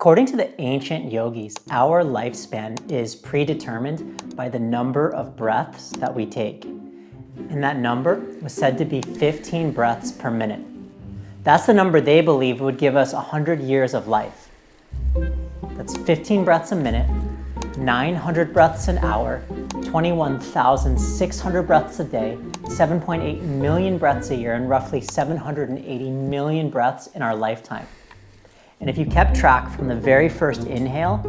According to the ancient yogis, our lifespan is predetermined by the number of breaths that we take. And that number was said to be 15 breaths per minute. That's the number they believe would give us 100 years of life. That's 15 breaths a minute, 900 breaths an hour, 21,600 breaths a day, 7.8 million breaths a year, and roughly 780 million breaths in our lifetime. And if you kept track from the very first inhale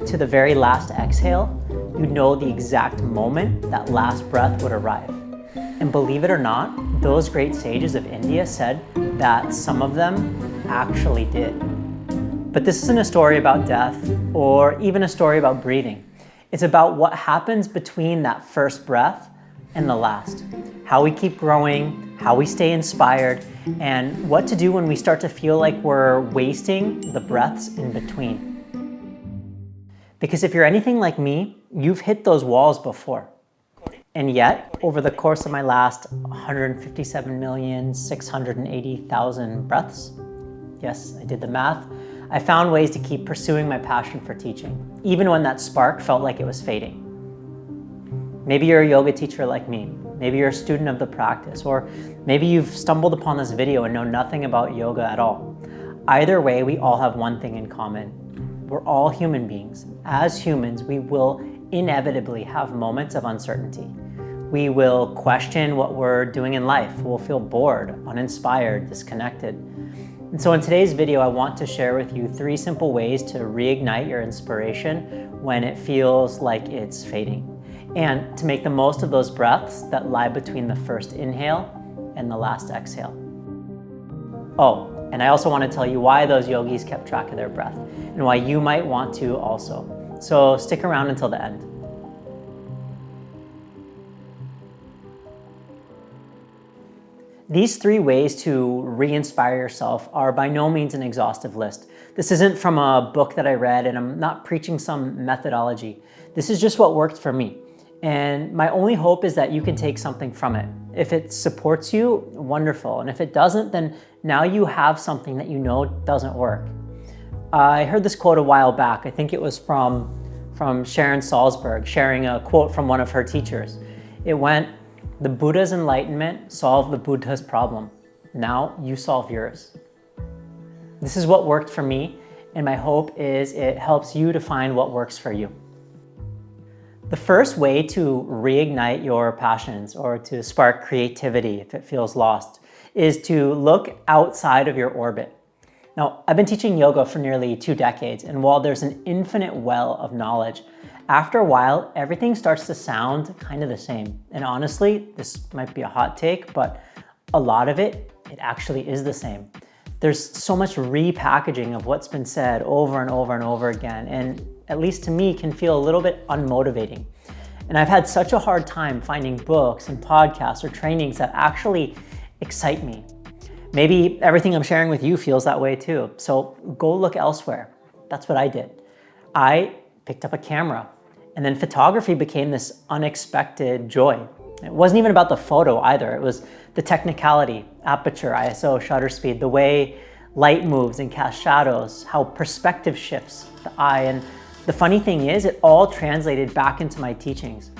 to the very last exhale, you'd know the exact moment that last breath would arrive. And believe it or not, those great sages of India said that some of them actually did. But this isn't a story about death or even a story about breathing. It's about what happens between that first breath and the last. How we keep growing, how we stay inspired, and what to do when we start to feel like we're wasting the breaths in between. Because if you're anything like me, you've hit those walls before. And yet, over the course of my last 157,680,000 breaths, yes, I did the math, I found ways to keep pursuing my passion for teaching, even when that spark felt like it was fading. Maybe you're a yoga teacher like me. Maybe you're a student of the practice, or maybe you've stumbled upon this video and know nothing about yoga at all. Either way, we all have one thing in common. We're all human beings. As humans, we will inevitably have moments of uncertainty. We will question what we're doing in life. We'll feel bored, uninspired, disconnected. And so in today's video, I want to share with you 3 simple ways to reignite your inspiration when it feels like it's fading, and to make the most of those breaths that lie between the first inhale and the last exhale. Oh, and I also want to tell you why those yogis kept track of their breath and why you might want to also. So stick around until the end. These 3 ways to re-inspire yourself are by no means an exhaustive list. This isn't from a book that I read, and I'm not preaching some methodology. This is just what worked for me. And my only hope is that you can take something from it. If it supports you, wonderful. And if it doesn't, then now you have something that you know doesn't work. I heard this quote a while back. I think it was from Sharon Salzberg, sharing a quote from one of her teachers. It went, "The Buddha's enlightenment solved the Buddha's problem. Now you solve yours." This is what worked for me, and my hope is it helps you to find what works for you. The first way to reignite your passions or to spark creativity if it feels lost is to look outside of your orbit. Now, I've been teaching yoga for nearly 2 decades, and while there's an infinite well of knowledge, after a while, everything starts to sound kind of the same. And honestly, this might be a hot take, but a lot of it actually is the same. There's so much repackaging of what's been said over and over and over again, and at least to me, can feel a little bit unmotivating. And I've had such a hard time finding books and podcasts or trainings that actually excite me. Maybe everything I'm sharing with you feels that way too. So go look elsewhere. That's what I did. I picked up a camera, and then photography became this unexpected joy. It wasn't even about the photo either. It was the technicality, aperture, ISO, shutter speed, the way light moves and casts shadows, how perspective shifts the eye. And the funny thing is, it all translated back into my teachings.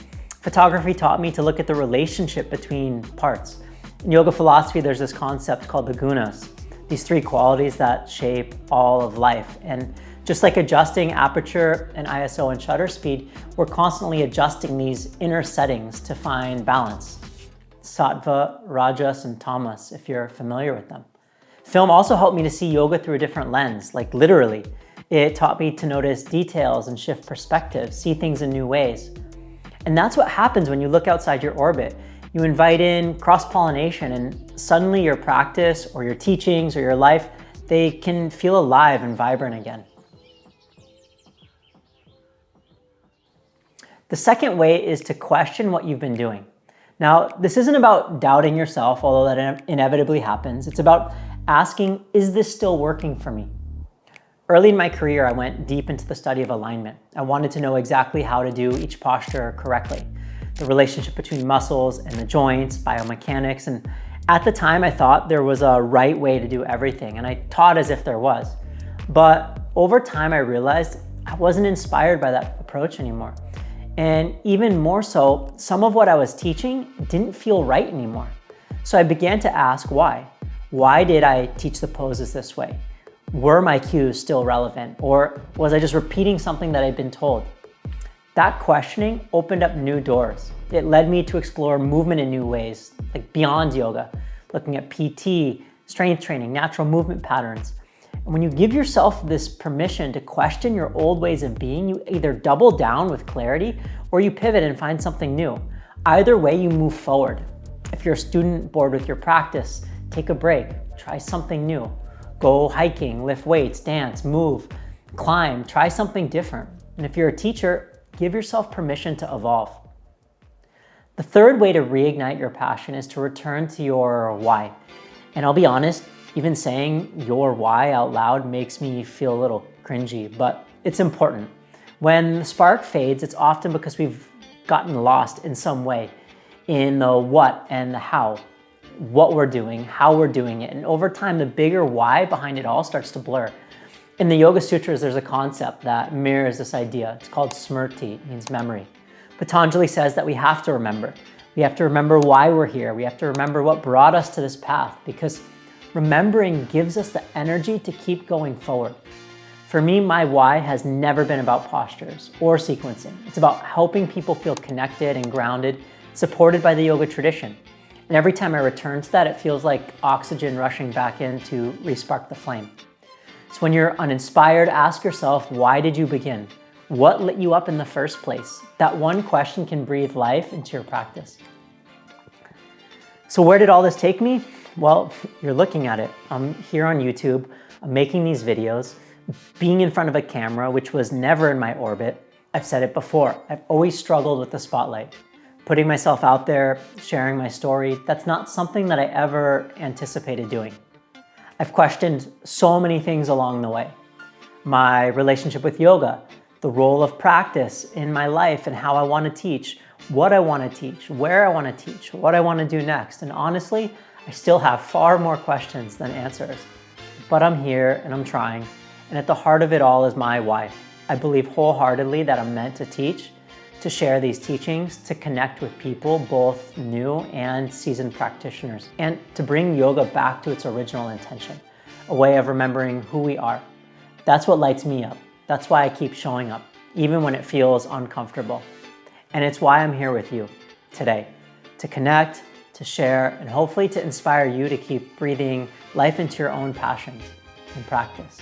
Photography taught me to look at the relationship between parts. In yoga philosophy, there's this concept called the gunas, these 3 qualities that shape all of life. And just like adjusting aperture and ISO and shutter speed, we're constantly adjusting these inner settings to find balance. Sattva, Rajas, and Tamas, if you're familiar with them. Film also helped me to see yoga through a different lens, like literally. It taught me to notice details and shift perspective, see things in new ways. And that's what happens when you look outside your orbit. You invite in cross-pollination, and suddenly your practice or your teachings or your life, they can feel alive and vibrant again. The second way is to question what you've been doing. Now, this isn't about doubting yourself, although that inevitably happens. It's about asking, is this still working for me? Early in my career, I went deep into the study of alignment. I wanted to know exactly how to do each posture correctly, the relationship between muscles and the joints, biomechanics, and at the time I thought there was a right way to do everything, and I taught as if there was. But over time I realized I wasn't inspired by that approach anymore. And even more so, some of what I was teaching didn't feel right anymore. So I began to ask why. Why did I teach the poses this way? Were my cues still relevant? Or was I just repeating something that I'd been told? That questioning opened up new doors. It led me to explore movement in new ways, like beyond yoga, looking at PT, strength training, natural movement patterns. And when you give yourself this permission to question your old ways of being, you either double down with clarity or you pivot and find something new. Either way, you move forward. If you're a student bored with your practice, take a break, try something new. Go hiking, lift weights, dance, move, climb, try something different. And if you're a teacher, give yourself permission to evolve. The third way to reignite your passion is to return to your why. And I'll be honest, even saying your why out loud makes me feel a little cringy, but it's important. When the spark fades, it's often because we've gotten lost in some way in the what and the how, what we're doing, how we're doing it. And over time, the bigger why behind it all starts to blur. In the Yoga Sutras, there's a concept that mirrors this idea. It's called smrti, it means memory. Patanjali says that we have to remember. We have to remember why we're here. We have to remember what brought us to this path, because remembering gives us the energy to keep going forward. For me, my why has never been about postures or sequencing. It's about helping people feel connected and grounded, supported by the yoga tradition. And every time I return to that, it feels like oxygen rushing back in to respark the flame. So when you're uninspired, ask yourself, why did you begin? What lit you up in the first place? That one question can breathe life into your practice. So where did all this take me? Well, you're looking at it. I'm here on YouTube, I'm making these videos, being in front of a camera, which was never in my orbit. I've said it before, I've always struggled with the spotlight. Putting myself out there, sharing my story, that's not something that I ever anticipated doing. I've questioned so many things along the way. My relationship with yoga, the role of practice in my life and how I want to teach, what I want to teach, where I want to teach, what I want to do next. And honestly, I still have far more questions than answers. But I'm here and I'm trying. And at the heart of it all is my why. I believe wholeheartedly that I'm meant to teach, to share these teachings, to connect with people, both new and seasoned practitioners, and to bring yoga back to its original intention, a way of remembering who we are. That's what lights me up. That's why I keep showing up, even when it feels uncomfortable. And it's why I'm here with you today, to connect, to share, and hopefully to inspire you to keep breathing life into your own passions and practice.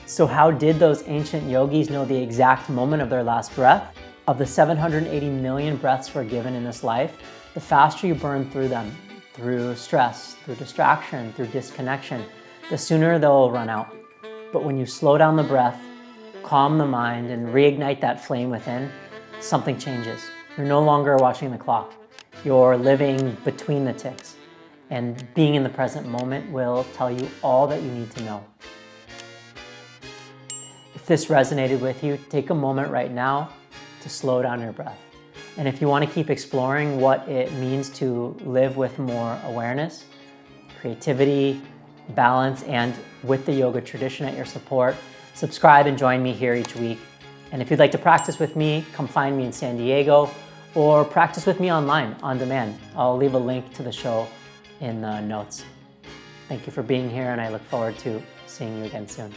So how did those ancient yogis know the exact moment of their last breath? Of the 780 million breaths we're given in this life, the faster you burn through them, through stress, through distraction, through disconnection, the sooner they'll run out. But when you slow down the breath, calm the mind, and reignite that flame within, something changes. You're no longer watching the clock. You're living between the ticks. And being in the present moment will tell you all that you need to know. If this resonated with you, take a moment right now to slow down your breath. And if you want to keep exploring what it means to live with more awareness, creativity, balance, and with the yoga tradition at your support, subscribe and join me here each week. And if you'd like to practice with me, come find me in San Diego or practice with me online on demand. I'll leave a link to the show in the notes. Thank you for being here, and I look forward to seeing you again soon.